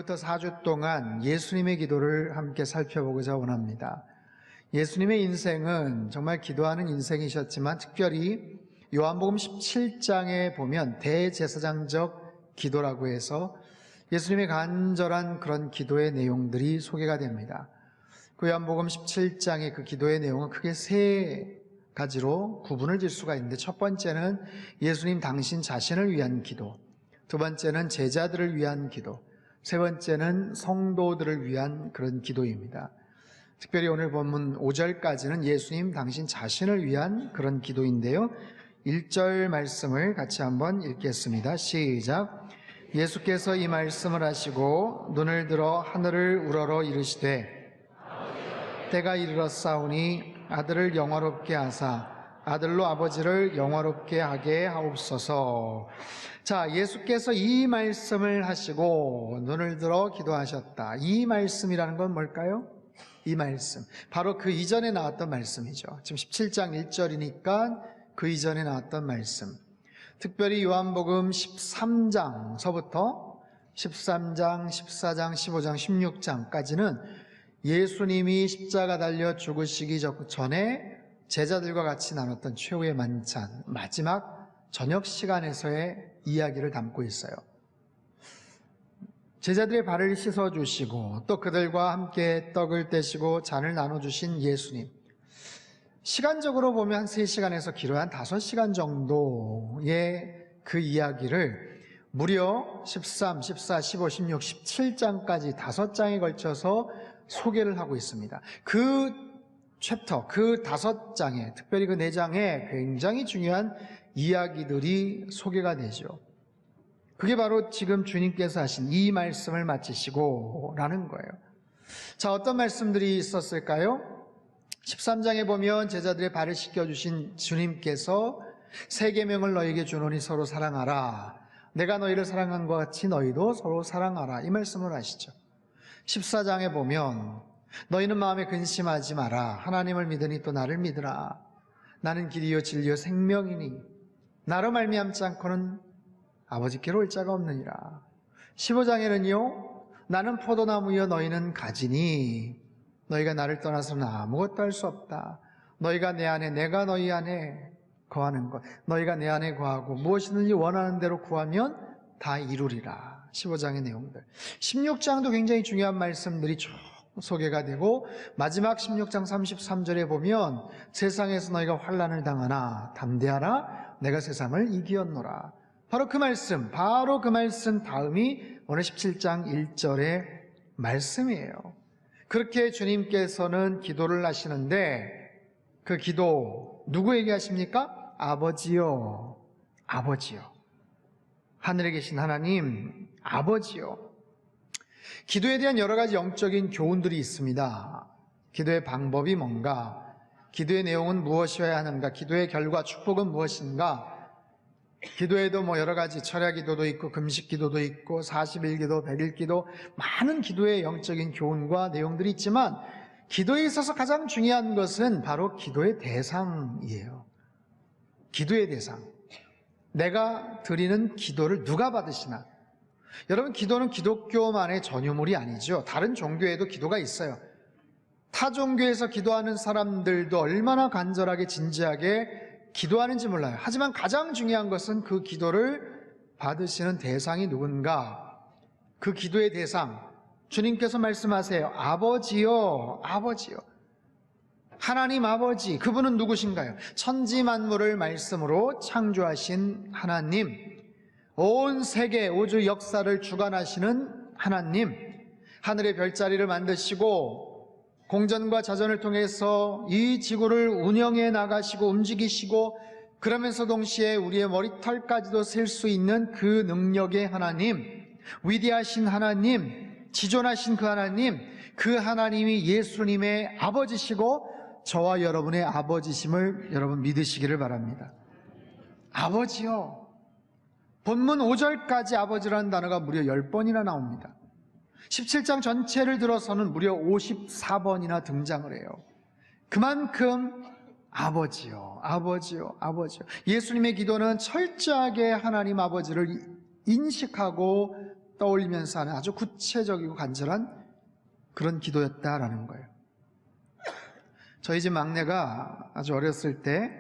오늘부터 4주 동안 예수님의 기도를 함께 살펴보고자 원합니다. 예수님의 인생은 정말 기도하는 인생이셨지만 특별히 요한복음 17장에 보면 대제사장적 기도라고 해서 예수님의 간절한 그런 기도의 내용들이 소개가 됩니다. 그 요한복음 17장의 그 기도의 내용은 크게 세 가지로 구분을 질 수가 있는데, 첫 번째는 예수님 당신 자신을 위한 기도, 두 번째는 제자들을 위한 기도, 세 번째는 성도들을 위한 그런 기도입니다. 특별히 오늘 본문 5절까지는 예수님 당신 자신을 위한 그런 기도인데요. 1절 말씀을 같이 한번 읽겠습니다. 시작. 예수께서 이 말씀을 하시고 눈을 들어 하늘을 우러러 이르시되 때가 이르렀사오니 아들을 영화롭게 하사 아들로 아버지를 영화롭게 하게 하옵소서. 자, 예수께서 이 말씀을 하시고 눈을 들어 기도하셨다. 이 말씀이라는 건 뭘까요? 이 말씀, 바로 그 이전에 나왔던 말씀이죠. 지금 17장 1절이니까 그 이전에 나왔던 말씀, 특별히 요한복음 13장서부터 13장, 14장, 15장, 16장까지는 예수님이 십자가 달려 죽으시기 전에 제자들과 같이 나눴던 최후의 만찬, 마지막 저녁 시간에서의 이야기를 담고 있어요. 제자들의 발을 씻어주시고 또 그들과 함께 떡을 떼시고 잔을 나눠주신 예수님, 시간적으로 보면 한 3시간에서 길어야 한 5시간 정도의 그 이야기를 무려 13, 14, 15, 16, 17장까지 5장에 걸쳐서 소개를 하고 있습니다. 그 챕터, 그 5장에, 특별히 그 4장에 굉장히 중요한 이야기들이 소개가 되죠. 그게 바로 지금 주님께서 하신 이 말씀을 마치시고 라는 거예요. 자, 어떤 말씀들이 있었을까요? 13장에 보면 제자들의 발을 씻겨주신 주님께서 세 계명을 너희에게 주노니 서로 사랑하라. 내가 너희를 사랑한 것 같이 너희도 서로 사랑하라. 이 말씀을 하시죠. 14장에 보면 너희는 마음에 근심하지 마라. 하나님을 믿으니 또 나를 믿으라. 나는 길이요 진리요 생명이니 나로 말미암지 않고는 아버지께로 올 자가 없느니라. 15장에는요, 나는 포도나무여 너희는 가지니 너희가 나를 떠나서는 아무것도 할 수 없다. 너희가 내 안에 내가 너희 안에 거하는 것, 너희가 내 안에 거하고 무엇이든지 원하는 대로 구하면 다 이루리라. 15장의 내용들. 16장도 굉장히 중요한 말씀들이 쭉 소개가 되고, 마지막 16장 33절에 보면 세상에서 너희가 환난을 당하나 담대하라. 내가 세상을 이기었노라. 바로 그 말씀 다음이 오늘 17장 1절의 말씀이에요. 그렇게 주님께서는 기도를 하시는데, 그 기도 누구에게 하십니까? 아버지요, 아버지요. 하늘에 계신 하나님, 아버지요. 기도에 대한 여러 가지 영적인 교훈들이 있습니다. 기도의 방법이 뭔가? 기도의 내용은 무엇이어야 하는가? 기도의 결과, 축복은 무엇인가? 기도에도 여러 가지 철야 기도도 있고 금식 기도도 있고 40일 기도, 100일 기도, 많은 기도의 영적인 교훈과 내용들이 있지만 기도에 있어서 가장 중요한 것은 바로 기도의 대상이에요. 기도의 대상. 내가 드리는 기도를 누가 받으시나? 여러분, 기도는 기독교만의 전유물이 아니죠. 다른 종교에도 기도가 있어요. 타 종교에서 기도하는 사람들도 얼마나 간절하게 진지하게 기도하는지 몰라요. 하지만 가장 중요한 것은 그 기도를 받으시는 대상이 누군가, 그 기도의 대상, 주님께서 말씀하세요. 아버지요, 아버지요. 하나님 아버지, 그분은 누구신가요? 천지 만물을 말씀으로 창조하신 하나님, 온 세계 우주 역사를 주관하시는 하나님, 하늘의 별자리를 만드시고 공전과 자전을 통해서 이 지구를 운영해 나가시고 움직이시고, 그러면서 동시에 우리의 머리털까지도 셀 수 있는 그 능력의 하나님, 위대하신 하나님, 지존하신 그 하나님, 그 하나님이 예수님의 아버지시고 저와 여러분의 아버지심을 여러분 믿으시기를 바랍니다. 아버지요. 본문 5절까지 아버지라는 단어가 무려 10번이나 나옵니다. 17장 전체를 들어서는 무려 54번이나 등장을 해요. 그만큼 아버지요, 아버지요, 아버지요. 예수님의 기도는 철저하게 하나님 아버지를 인식하고 떠올리면서 하는 아주 구체적이고 간절한 그런 기도였다라는 거예요. 저희 집 막내가 아주 어렸을 때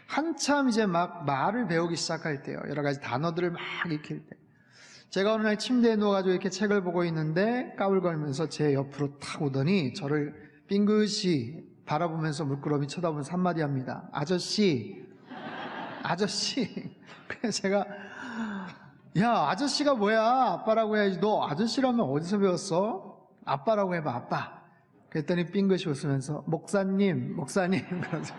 한참 이제 막 말을 배우기 시작할 때요. 여러 가지 단어들을 막 익힐 때. 제가 어느 날 침대에 누워가지고 이렇게 책을 보고 있는데 까불거리면서 제 옆으로 탁 오더니 저를 빙긋이 바라보면서 물끄러미 쳐다보면서 한마디 합니다. 아저씨. 그래서 제가 야, 아저씨가 뭐야? 아빠라고 해야지. 너 아저씨라면 어디서 배웠어? 아빠라고 해봐, 아빠. 그랬더니 빙긋이 웃으면서 목사님 그러면서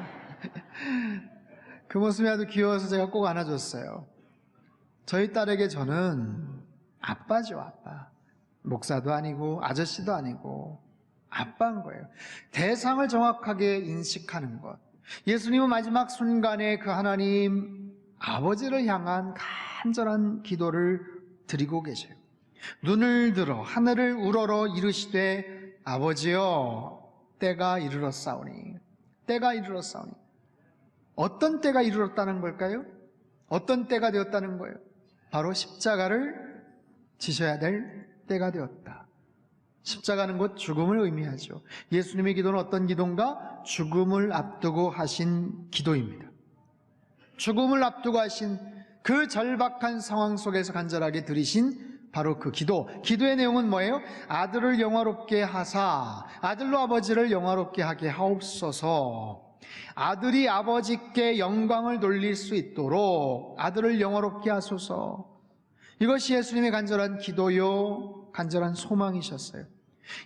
그 모습이 아주 귀여워서 제가 꼭 안아줬어요. 저희 딸에게 저는 아빠죠, 아빠. 목사도 아니고 아저씨도 아니고 아빠인 거예요. 대상을 정확하게 인식하는 것. 예수님은 마지막 순간에 그 하나님 아버지를 향한 간절한 기도를 드리고 계셔요. 눈을 들어 하늘을 우러러 이르시되 아버지여 때가 이르렀사오니. 어떤 때가 이르렀다는 걸까요? 어떤 때가 되었다는 거예요? 바로 십자가를 지셔야 될 때가 되었다. 십자가는 곧 죽음을 의미하죠. 예수님의 기도는 어떤 기도인가? 죽음을 앞두고 하신 기도입니다. 죽음을 앞두고 하신 그 절박한 상황 속에서 간절하게 드리신 바로 그 기도의 내용은 뭐예요? 아들을 영화롭게 하사 아들로 아버지를 영화롭게 하게 하옵소서. 아들이 아버지께 영광을 돌릴 수 있도록 아들을 영화롭게 하소서. 이것이 예수님의 간절한 기도요, 간절한 소망이셨어요.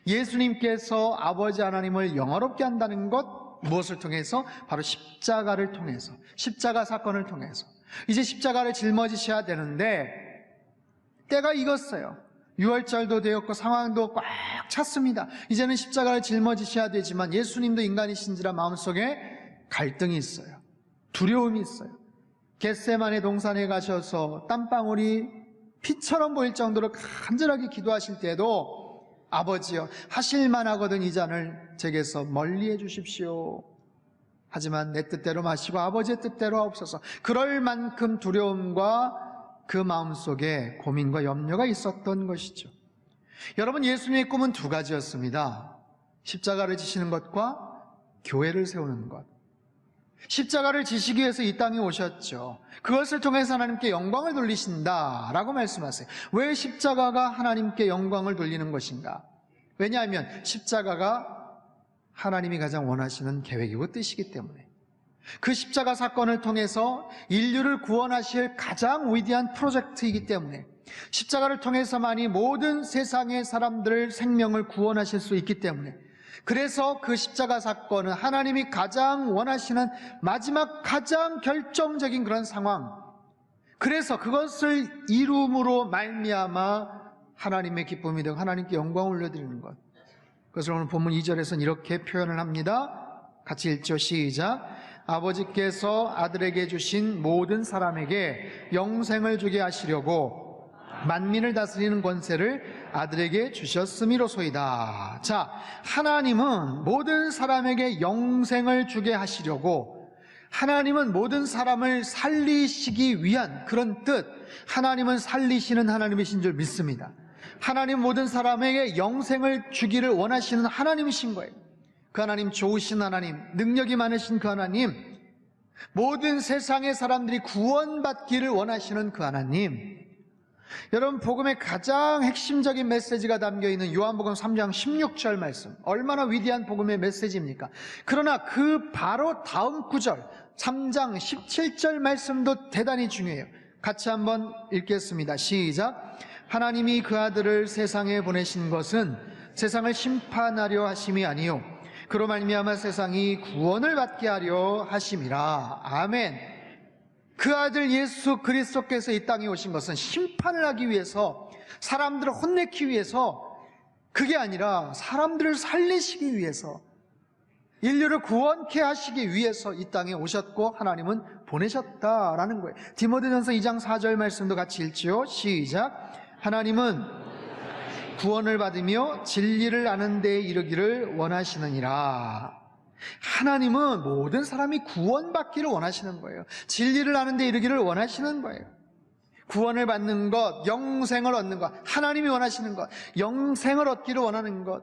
예수님께서 아버지 하나님을 영화롭게 한다는 것, 무엇을 통해서? 바로 십자가를 통해서, 십자가 사건을 통해서. 이제 십자가를 짊어지셔야 되는데 때가 익었어요. 6월절도 되었고 상황도 꽉 찼습니다. 이제는 십자가를 짊어지셔야 되지만 예수님도 인간이신지라 마음속에 갈등이 있어요. 두려움이 있어요. 겟세마네 동산에 가셔서 땀방울이 피처럼 보일 정도로 간절하게 기도하실 때에도 아버지여 하실만 하거든 이 잔을 제게서 멀리해 주십시오. 하지만 내 뜻대로 마시고 아버지의 뜻대로 하옵소서. 그럴 만큼 두려움과 그 마음속에 고민과 염려가 있었던 것이죠. 여러분, 예수님의 꿈은 두 가지였습니다. 십자가를 지시는 것과 교회를 세우는 것. 십자가를 지시기 위해서 이 땅에 오셨죠. 그것을 통해서 하나님께 영광을 돌리신다라고 말씀하세요. 왜 십자가가 하나님께 영광을 돌리는 것인가? 왜냐하면 십자가가 하나님이 가장 원하시는 계획이고 뜻이기 때문에. 그 십자가 사건을 통해서 인류를 구원하실 가장 위대한 프로젝트이기 때문에, 십자가를 통해서만이 모든 세상의 사람들의 생명을 구원하실 수 있기 때문에, 그래서 그 십자가 사건은 하나님이 가장 원하시는 마지막 가장 결정적인 그런 상황, 그래서 그것을 이룸으로 말미암아 하나님의 기쁨이 되고 하나님께 영광을 올려드리는 것. 그것을 오늘 본문 2절에서는 이렇게 표현을 합니다. 같이 읽죠. 시작. 아버지께서 아들에게 주신 모든 사람에게 영생을 주게 하시려고 만민을 다스리는 권세를 아들에게 주셨음이로소이다. 자, 하나님은 모든 사람에게 영생을 주게 하시려고, 하나님은 모든 사람을 살리시기 위한 그런 뜻, 하나님은 살리시는 하나님이신 줄 믿습니다. 하나님 모든 사람에게 영생을 주기를 원하시는 하나님이신 거예요. 그 하나님, 좋으신 하나님, 능력이 많으신 그 하나님, 모든 세상의 사람들이 구원받기를 원하시는 그 하나님. 여러분, 복음의 가장 핵심적인 메시지가 담겨있는 요한복음 3장 16절 말씀, 얼마나 위대한 복음의 메시지입니까? 그러나 그 바로 다음 구절 3장 17절 말씀도 대단히 중요해요. 같이 한번 읽겠습니다. 시작. 하나님이 그 아들을 세상에 보내신 것은 세상을 심판하려 하심이 아니요 그로 말미암아 세상이 구원을 받게 하려 하심이라. 아멘. 그 아들 예수 그리스도께서 이 땅에 오신 것은 심판을 하기 위해서, 사람들을 혼내기 위해서, 그게 아니라 사람들을 살리시기 위해서, 인류를 구원케 하시기 위해서 이 땅에 오셨고 하나님은 보내셨다라는 거예요. 디모데전서 2장 4절 말씀도 같이 읽지요. 시작. 하나님은 구원을 받으며 진리를 아는 데에 이르기를 원하시느니라. 하나님은 모든 사람이 구원받기를 원하시는 거예요. 진리를 아는 데에 이르기를 원하시는 거예요. 구원을 받는 것, 영생을 얻는 것, 하나님이 원하시는 것, 영생을 얻기를 원하는 것,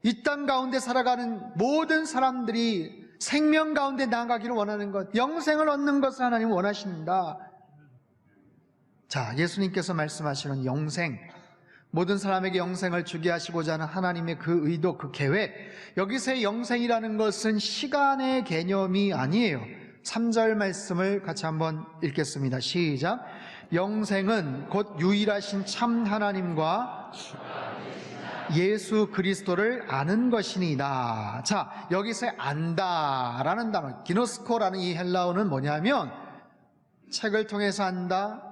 이 땅 가운데 살아가는 모든 사람들이 생명 가운데 나아가기를 원하는 것, 영생을 얻는 것을 하나님은 원하신다. 자, 예수님께서 말씀하시는 영생, 모든 사람에게 영생을 주게 하시고자 하는 하나님의 그 의도, 그 계획, 여기서의 영생이라는 것은 시간의 개념이 아니에요. 3절 말씀을 같이 한번 읽겠습니다. 시작. 영생은 곧 유일하신 참 하나님과 예수 그리스도를 아는 것이니이다. 자, 여기서 안다라는 단어, 기노스코라는 이 헬라어는 뭐냐면 책을 통해서 안다,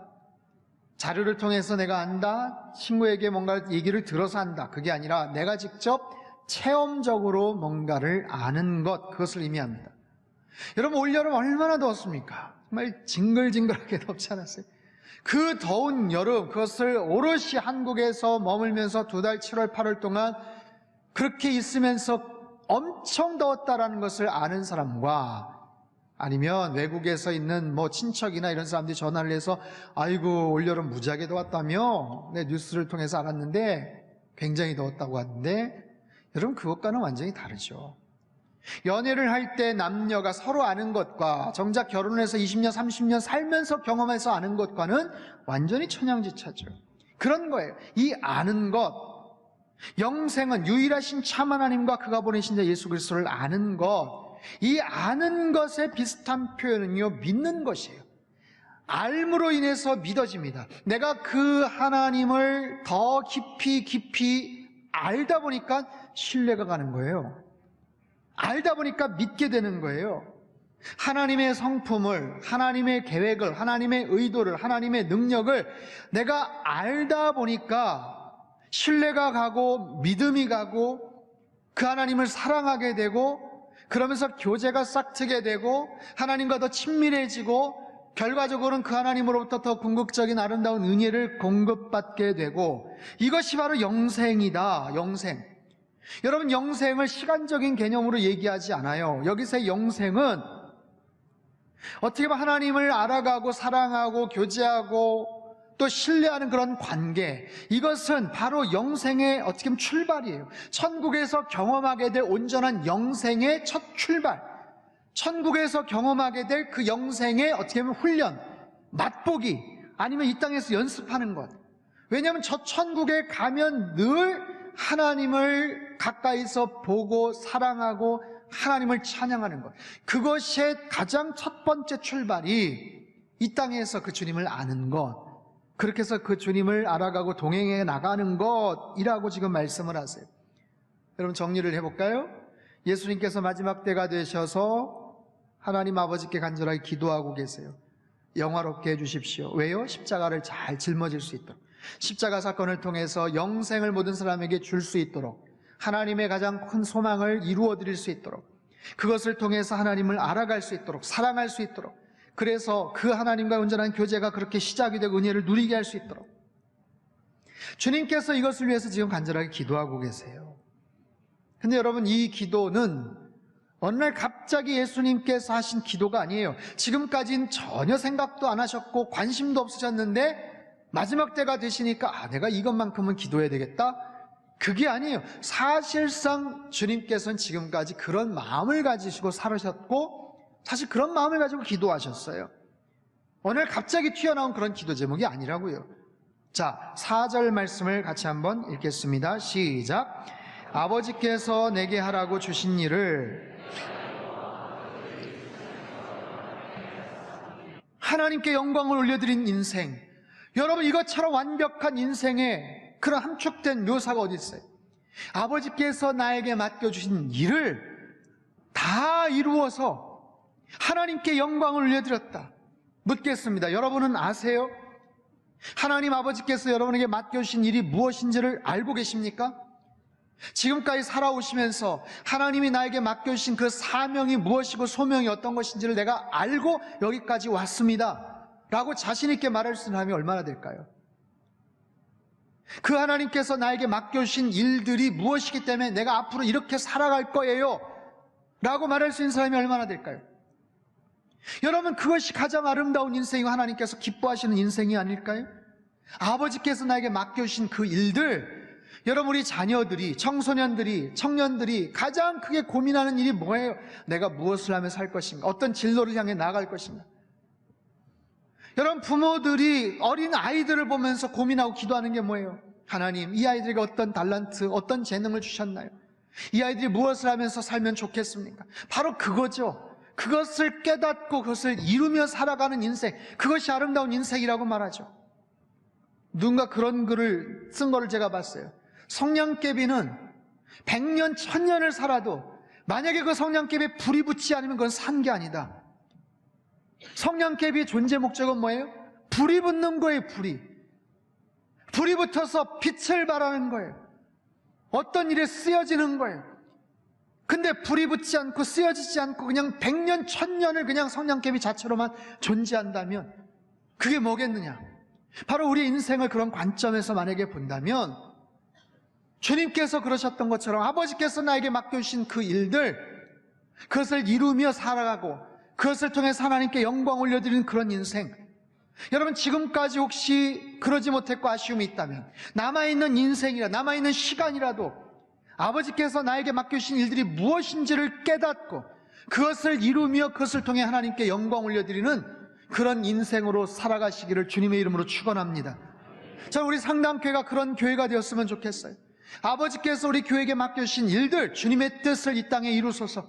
자료를 통해서 내가 안다, 친구에게 뭔가 얘기를 들어서 안다, 그게 아니라 내가 직접 체험적으로 뭔가를 아는 것, 그것을 의미합니다. 여러분, 올여름 얼마나 더웠습니까? 정말 징글징글하게 덥지 않았어요? 그 더운 여름, 그것을 오롯이 한국에서 머물면서 2달, 7월, 8월 동안 그렇게 있으면서 엄청 더웠다라는 것을 아는 사람과, 아니면 외국에서 있는 친척이나 이런 사람들이 전화를 해서 아이고 올여름 무지하게 더웠다며 내 뉴스를 통해서 알았는데 굉장히 더웠다고 하는데, 여러분 그것과는 완전히 다르죠. 연애를 할 때 남녀가 서로 아는 것과 정작 결혼해서 20년, 30년 살면서 경험해서 아는 것과는 완전히 천양지차죠. 그런 거예요. 이 아는 것, 영생은 유일하신 참 하나님과 그가 보내신 자 예수 그리스도를 아는 것, 이 아는 것의 비슷한 표현은요, 믿는 것이에요. 알므로 인해서 믿어집니다. 내가 그 하나님을 더 깊이 알다 보니까 신뢰가 가는 거예요. 알다 보니까 믿게 되는 거예요. 하나님의 성품을, 하나님의 계획을, 하나님의 의도를, 하나님의 능력을 내가 알다 보니까 신뢰가 가고 믿음이 가고 그 하나님을 사랑하게 되고, 그러면서 교제가 싹트게 되고 하나님과 더 친밀해지고 결과적으로는 그 하나님으로부터 더 궁극적인 아름다운 은혜를 공급받게 되고, 이것이 바로 영생이다. 영생. 여러분, 영생을 시간적인 개념으로 얘기하지 않아요. 여기서의 영생은 어떻게 보면 하나님을 알아가고 사랑하고 교제하고 또 신뢰하는 그런 관계, 이것은 바로 영생의 어떻게 보면 출발이에요. 천국에서 경험하게 될 온전한 영생의 첫 출발, 천국에서 경험하게 될 그 영생의 어떻게 보면 훈련, 맛보기, 아니면 이 땅에서 연습하는 것. 왜냐하면 저 천국에 가면 늘 하나님을 가까이서 보고 사랑하고 하나님을 찬양하는 것, 그것의 가장 첫 번째 출발이 이 땅에서 그 주님을 아는 것, 그렇게 해서 그 주님을 알아가고 동행해 나가는 것이라고 지금 말씀을 하세요. 여러분, 정리를 해볼까요? 예수님께서 마지막 때가 되셔서 하나님 아버지께 간절하게 기도하고 계세요. 영화롭게 해주십시오. 왜요? 십자가를 잘 짊어질 수 있도록, 십자가 사건을 통해서 영생을 모든 사람에게 줄 수 있도록, 하나님의 가장 큰 소망을 이루어 드릴 수 있도록, 그것을 통해서 하나님을 알아갈 수 있도록, 사랑할 수 있도록, 그래서 그 하나님과 온전한 교제가 그렇게 시작이 되고 은혜를 누리게 할 수 있도록 주님께서 이것을 위해서 지금 간절하게 기도하고 계세요. 근데 여러분, 이 기도는 어느 날 갑자기 예수님께서 하신 기도가 아니에요. 지금까지는 전혀 생각도 안 하셨고 관심도 없으셨는데 마지막 때가 되시니까 내가 이것만큼은 기도해야 되겠다, 그게 아니에요. 사실상 주님께서는 지금까지 그런 마음을 가지시고 살으셨고, 사실 그런 마음을 가지고 기도하셨어요. 오늘 갑자기 튀어나온 그런 기도 제목이 아니라고요. 자, 4절 말씀을 같이 한번 읽겠습니다. 시작. 아버지께서 내게 하라고 주신 일을 하나님께 영광을 올려드린 인생, 여러분, 이것처럼 완벽한 인생에 그런 함축된 묘사가 어디 있어요? 아버지께서 나에게 맡겨주신 일을 다 이루어서 하나님께 영광을 올려드렸다. 묻겠습니다. 여러분은 아세요? 하나님 아버지께서 여러분에게 맡겨주신 일이 무엇인지를 알고 계십니까? 지금까지 살아오시면서 하나님이 나에게 맡겨주신 그 사명이 무엇이고 소명이 어떤 것인지를 내가 알고 여기까지 왔습니다 라고 자신 있게 말할 수 있는 사람이 얼마나 될까요? 그 하나님께서 나에게 맡겨주신 일들이 무엇이기 때문에 내가 앞으로 이렇게 살아갈 거예요 라고 말할 수 있는 사람이 얼마나 될까요? 여러분, 그것이 가장 아름다운 인생이고 하나님께서 기뻐하시는 인생이 아닐까요? 아버지께서 나에게 맡겨주신 그 일들, 여러분, 우리 자녀들이, 청소년들이, 청년들이 가장 크게 고민하는 일이 뭐예요? 내가 무엇을 하며 살 것인가? 어떤 진로를 향해 나아갈 것인가? 여러분, 부모들이 어린 아이들을 보면서 고민하고 기도하는 게 뭐예요? 하나님, 이 아이들에게 어떤 달란트, 어떤 재능을 주셨나요? 이 아이들이 무엇을 하면서 살면 좋겠습니까? 바로 그거죠. 그것을 깨닫고 그것을 이루며 살아가는 인생, 그것이 아름다운 인생이라고 말하죠. 누군가 그런 글을 쓴 거를 제가 봤어요. 성냥개비는 100년, 1000년을 살아도 만약에 그 성냥개비에 불이 붙지 않으면 그건 산 게 아니다. 성냥개비의 존재 목적은 뭐예요? 불이 붙는 거예요, 불이. 불이 붙어서 빛을 발하는 거예요. 어떤 일에 쓰여지는 거예요. 근데 불이 붙지 않고 쓰여지지 않고 그냥 100년, 1000년을 그냥 성냥개비 자체로만 존재한다면 그게 뭐겠느냐? 바로 우리 인생을 그런 관점에서 만약에 본다면 주님께서 그러셨던 것처럼 아버지께서 나에게 맡겨주신 그 일들, 그것을 이루며 살아가고 그것을 통해서 하나님께 영광 올려드리는 그런 인생, 여러분, 지금까지 혹시 그러지 못했고 아쉬움이 있다면 남아있는 인생이라, 남아있는 시간이라도 아버지께서 나에게 맡겨주신 일들이 무엇인지를 깨닫고 그것을 이루며 그것을 통해 하나님께 영광 올려드리는 그런 인생으로 살아가시기를 주님의 이름으로 축원합니다. 자, 우리 상담교회가 그런 교회가 되었으면 좋겠어요. 아버지께서 우리 교회에게 맡겨주신 일들, 주님의 뜻을 이 땅에 이루소서.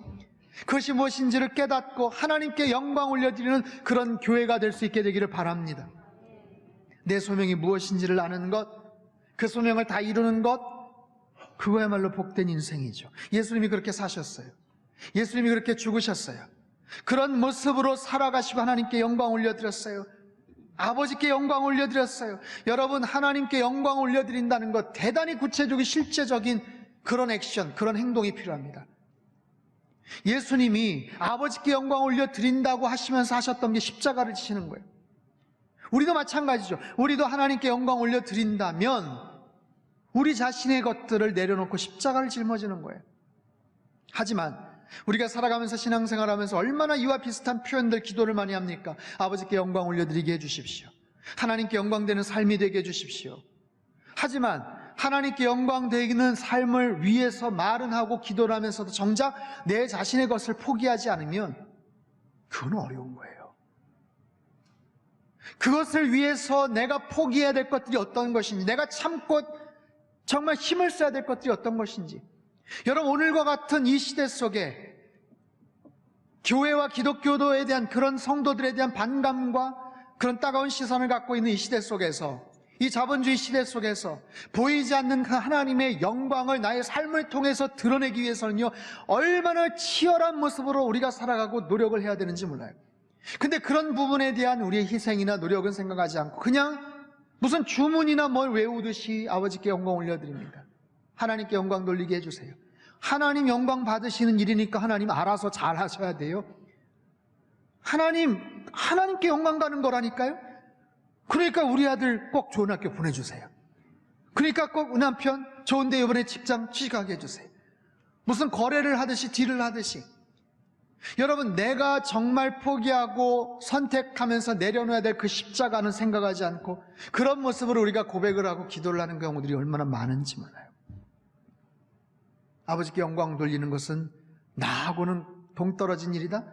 그것이 무엇인지를 깨닫고 하나님께 영광 올려드리는 그런 교회가 될 수 있게 되기를 바랍니다. 내 소명이 무엇인지를 아는 것, 그 소명을 다 이루는 것, 그거야말로 복된 인생이죠. 예수님이 그렇게 사셨어요. 예수님이 그렇게 죽으셨어요. 그런 모습으로 살아가시고 하나님께 영광 올려드렸어요. 아버지께 영광 올려드렸어요. 여러분, 하나님께 영광 올려드린다는 것, 대단히 구체적인 실제적인 그런 액션, 그런 행동이 필요합니다. 예수님이 아버지께 영광 올려드린다고 하시면서 하셨던 게 십자가를 지시는 거예요. 우리도 마찬가지죠. 우리도 하나님께 영광 올려드린다면 우리 자신의 것들을 내려놓고 십자가를 짊어지는 거예요. 하지만 우리가 살아가면서 신앙생활하면서 얼마나 이와 비슷한 표현들, 기도를 많이 합니까? 아버지께 영광 올려드리게 해주십시오. 하나님께 영광되는 삶이 되게 해주십시오. 하지만 하나님께 영광되는 삶을 위해서 말은 하고 기도를 하면서도 정작 내 자신의 것을 포기하지 않으면 그건 어려운 거예요. 그것을 위해서 내가 포기해야 될 것들이 어떤 것인지, 내가 참고 정말 힘을 써야 될 것들이 어떤 것인지, 여러분, 오늘과 같은 이 시대 속에 교회와 기독교도에 대한 그런 성도들에 대한 반감과 그런 따가운 시선을 갖고 있는 이 시대 속에서, 이 자본주의 시대 속에서 보이지 않는 그 하나님의 영광을 나의 삶을 통해서 드러내기 위해서는요, 얼마나 치열한 모습으로 우리가 살아가고 노력을 해야 되는지 몰라요. 근데 그런 부분에 대한 우리의 희생이나 노력은 생각하지 않고 그냥 무슨 주문이나 뭘 외우듯이 아버지께 영광 올려드립니다. 하나님께 영광 돌리게 해주세요. 하나님 영광 받으시는 일이니까 하나님 알아서 잘 하셔야 돼요. 하나님께 영광 가는 거라니까요. 그러니까 우리 아들 꼭 좋은 학교 보내주세요. 그러니까 꼭 남편 좋은데 이번에 직장 취직하게 해주세요. 무슨 거래를 하듯이 딜을 하듯이. 여러분, 내가 정말 포기하고 선택하면서 내려놓아야 될 그 십자가는 생각하지 않고 그런 모습으로 우리가 고백을 하고 기도를 하는 경우들이 얼마나 많은지 몰라요. 아버지께 영광 돌리는 것은 나하고는 동떨어진 일이다?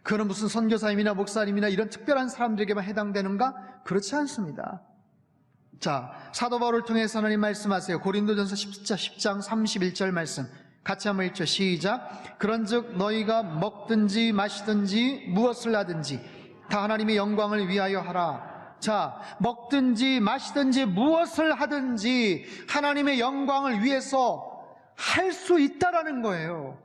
그거는 무슨 선교사님이나 목사님이나 이런 특별한 사람들에게만 해당되는가? 그렇지 않습니다. 자, 사도 바울을 통해서 하나님 말씀하세요. 고린도전서 10장 31절 말씀 같이 한번 읽죠. 시작. 그런즉 너희가 먹든지 마시든지 무엇을 하든지 다 하나님의 영광을 위하여 하라. 자, 먹든지 마시든지 무엇을 하든지 하나님의 영광을 위해서 할 수 있다라는 거예요.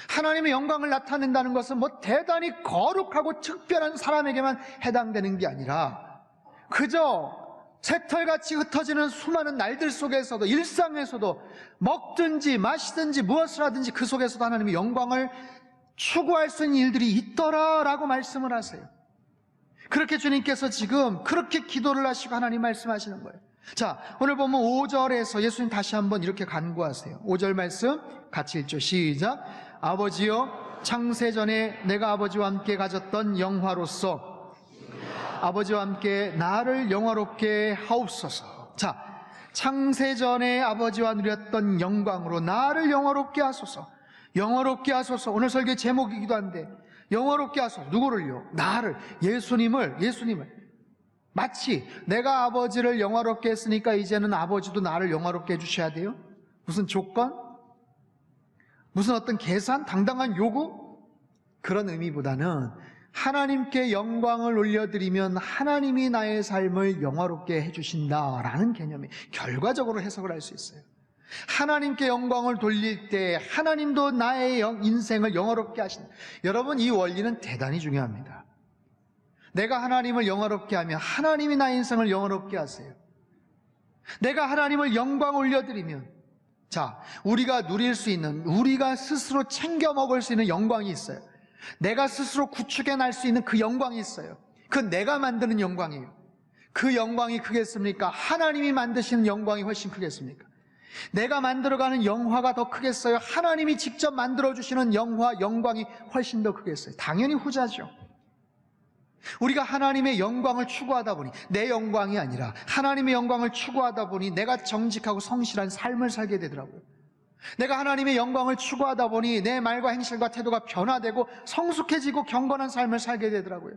하나님의 영광을 나타낸다는 것은 뭐 대단히 거룩하고 특별한 사람에게만 해당되는 게 아니라 그저 새털같이 흩어지는 수많은 날들 속에서도, 일상에서도 먹든지 마시든지 무엇을 하든지 그 속에서도 하나님의 영광을 추구할 수 있는 일들이 있더라라고 말씀을 하세요. 그렇게 주님께서 지금 그렇게 기도를 하시고 하나님 말씀하시는 거예요. 자, 오늘 보면 5절에서 예수님 다시 한번 이렇게 간구하세요. 5절 말씀 같이 읽죠. 시작. 아버지여, 창세전에 내가 아버지와 함께 가졌던 영화로서 아버지와 함께 나를 영화롭게 하옵소서. 자, 창세전에 아버지와 누렸던 영광으로 나를 영화롭게 하소서. 영화롭게 하소서. 오늘 설교 제목이기도 한데 영화롭게 하소서. 누구를요? 나를, 예수님을. 마치 내가 아버지를 영화롭게 했으니까 이제는 아버지도 나를 영화롭게 해주셔야 돼요? 무슨 조건? 무슨 어떤 계산? 당당한 요구? 그런 의미보다는 하나님께 영광을 올려드리면 하나님이 나의 삶을 영화롭게 해주신다라는 개념이 결과적으로 해석을 할 수 있어요. 하나님께 영광을 돌릴 때 하나님도 나의 인생을 영화롭게 하신다. 여러분, 이 원리는 대단히 중요합니다. 내가 하나님을 영화롭게 하면 하나님이 나의 인생을 영화롭게 하세요. 내가 하나님을 영광 올려드리면, 자, 우리가 누릴 수 있는, 우리가 스스로 챙겨 먹을 수 있는 영광이 있어요. 내가 스스로 구축해낼 수 있는 그 영광이 있어요. 그 내가 만드는 영광이에요. 그 영광이 크겠습니까? 하나님이 만드시는 영광이 훨씬 크겠습니까? 내가 만들어가는 영화가 더 크겠어요? 하나님이 직접 만들어주시는 영광이 훨씬 더 크겠어요? 당연히 후자죠. 우리가 하나님의 영광을 추구하다 보니, 내 영광이 아니라 하나님의 영광을 추구하다 보니 내가 정직하고 성실한 삶을 살게 되더라고요. 내가 하나님의 영광을 추구하다 보니 내 말과 행실과 태도가 변화되고 성숙해지고 경건한 삶을 살게 되더라고요.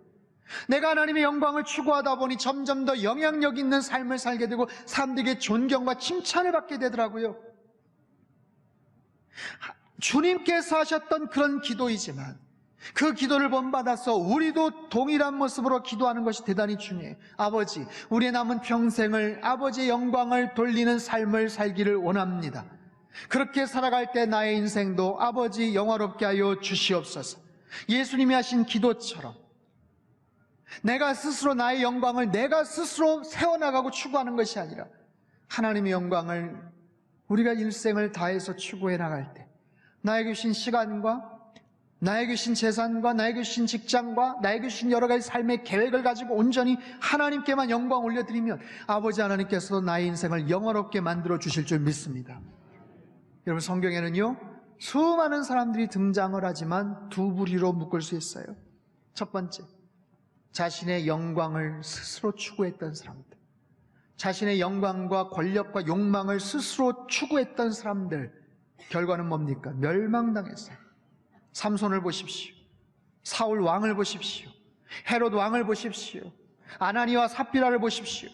내가 하나님의 영광을 추구하다 보니 점점 더 영향력 있는 삶을 살게 되고 사람들에게 존경과 칭찬을 받게 되더라고요. 주님께서 하셨던 그런 기도이지만 그 기도를 본받아서 우리도 동일한 모습으로 기도하는 것이 대단히 중요해요. 아버지, 우리의 남은 평생을 아버지의 영광을 돌리는 삶을 살기를 원합니다. 그렇게 살아갈 때 나의 인생도 아버지 영화롭게 하여 주시옵소서. 예수님이 하신 기도처럼 내가 스스로 나의 영광을 내가 스스로 세워나가고 추구하는 것이 아니라 하나님의 영광을 우리가 일생을 다해서 추구해 나갈 때 나에게 주신 시간과 나에게 주신 재산과 나에게 주신 직장과 나에게 주신 여러 가지 삶의 계획을 가지고 온전히 하나님께만 영광 올려드리면 아버지 하나님께서도 나의 인생을 영화롭게 만들어 주실 줄 믿습니다. 여러분, 성경에는요 수많은 사람들이 등장을 하지만 두 부류로 묶을 수 있어요. 첫 번째, 자신의 영광을 스스로 추구했던 사람들, 자신의 영광과 권력과 욕망을 스스로 추구했던 사람들, 결과는 뭡니까? 멸망당했어요. 삼손을 보십시오. 사울 왕을 보십시오. 헤롯 왕을 보십시오. 아나니와 삽비라를 보십시오.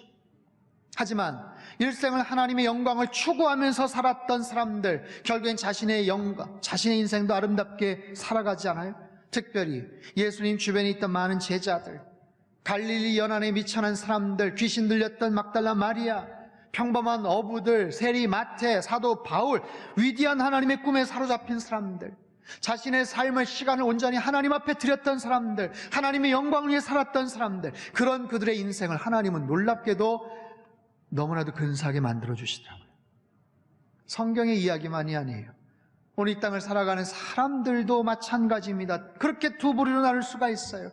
하지만 일생을 하나님의 영광을 추구하면서 살았던 사람들, 결국엔 자신의 영광, 자신의 인생도 아름답게 살아가지 않아요? 특별히 예수님 주변에 있던 많은 제자들, 갈릴리 연안에 미천한 사람들, 귀신 들렸던 막달라 마리아, 평범한 어부들, 세리 마태, 사도 바울, 위대한 하나님의 꿈에 사로잡힌 사람들, 자신의 삶을, 시간을 온전히 하나님 앞에 드렸던 사람들, 하나님의 영광을 위해 살았던 사람들, 그런 그들의 인생을 하나님은 놀랍게도 너무나도 근사하게 만들어주시더라고요. 성경의 이야기만이 아니에요. 오늘 이 땅을 살아가는 사람들도 마찬가지입니다. 그렇게 두 부류로 나눌 수가 있어요.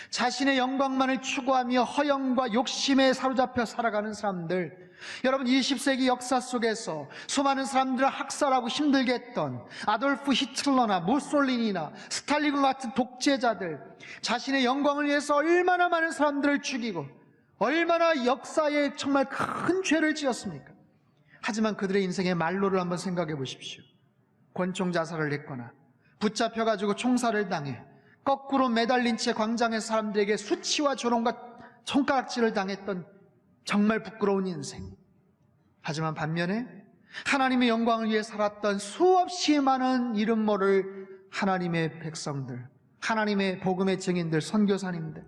자신의 영광만을 추구하며 허영과 욕심에 사로잡혀 살아가는 사람들. 여러분, 20세기 역사 속에서 수많은 사람들을 학살하고 힘들게 했던 아돌프 히틀러나 무솔리니나 스탈린 같은 독재자들, 자신의 영광을 위해서 얼마나 많은 사람들을 죽이고 얼마나 역사에 정말 큰 죄를 지었습니까? 하지만 그들의 인생의 말로를 한번 생각해 보십시오. 권총 자살을 했거나 붙잡혀가지고 총살을 당해 거꾸로 매달린 채 광장의 사람들에게 수치와 조롱과 손가락질을 당했던 정말 부끄러운 인생. 하지만 반면에 하나님의 영광을 위해 살았던 수없이 많은 이름 모를 하나님의 백성들, 하나님의 복음의 증인들, 선교사님들,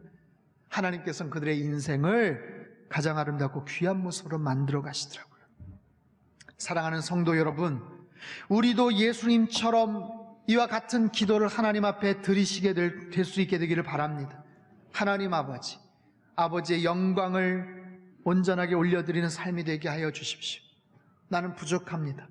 하나님께서는 그들의 인생을 가장 아름답고 귀한 모습으로 만들어 가시더라고요. 사랑하는 성도 여러분, 우리도 예수님처럼 이와 같은 기도를 하나님 앞에 드리시게 될 수 있게 되기를 바랍니다. 하나님 아버지, 아버지의 영광을 온전하게 올려드리는 삶이 되게 하여 주십시오. 나는 부족합니다.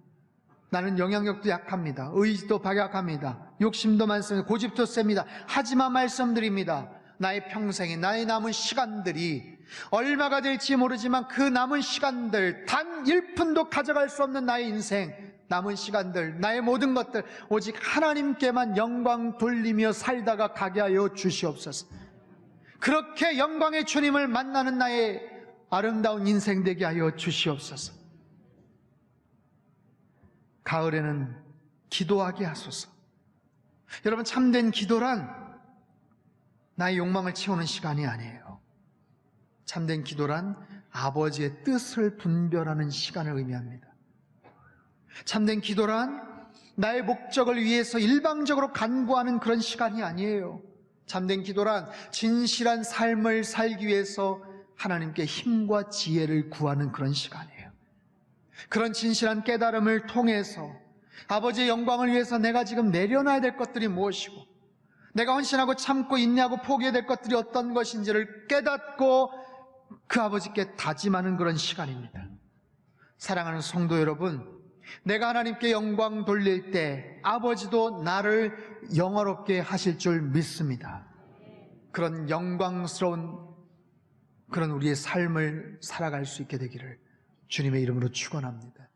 나는 영향력도 약합니다. 의지도 박약합니다. 욕심도 많습니다. 고집도 셉니다. 하지만 말씀드립니다. 나의 평생에, 나의 남은 시간들이 얼마가 될지 모르지만 그 남은 시간들 단 1푼도 가져갈 수 없는 나의 인생, 남은 시간들, 나의 모든 것들 오직 하나님께만 영광 돌리며 살다가 가게 하여 주시옵소서. 그렇게 영광의 주님을 만나는 나의 아름다운 인생 되게 하여 주시옵소서. 가을에는 기도하게 하소서. 여러분, 참된 기도란 나의 욕망을 채우는 시간이 아니에요. 참된 기도란 아버지의 뜻을 분별하는 시간을 의미합니다. 참된 기도란 나의 목적을 위해서 일방적으로 간구하는 그런 시간이 아니에요. 참된 기도란 진실한 삶을 살기 위해서 하나님께 힘과 지혜를 구하는 그런 시간이에요. 그런 진실한 깨달음을 통해서 아버지의 영광을 위해서 내가 지금 내려놔야 될 것들이 무엇이고, 내가 헌신하고 참고 인내하고 포기해야 될 것들이 어떤 것인지를 깨닫고 그 아버지께 다짐하는 그런 시간입니다. 사랑하는 성도 여러분, 내가 하나님께 영광 돌릴 때 아버지도 나를 영화롭게 하실 줄 믿습니다. 그런 영광스러운 그런 우리의 삶을 살아갈 수 있게 되기를 주님의 이름으로 축원합니다.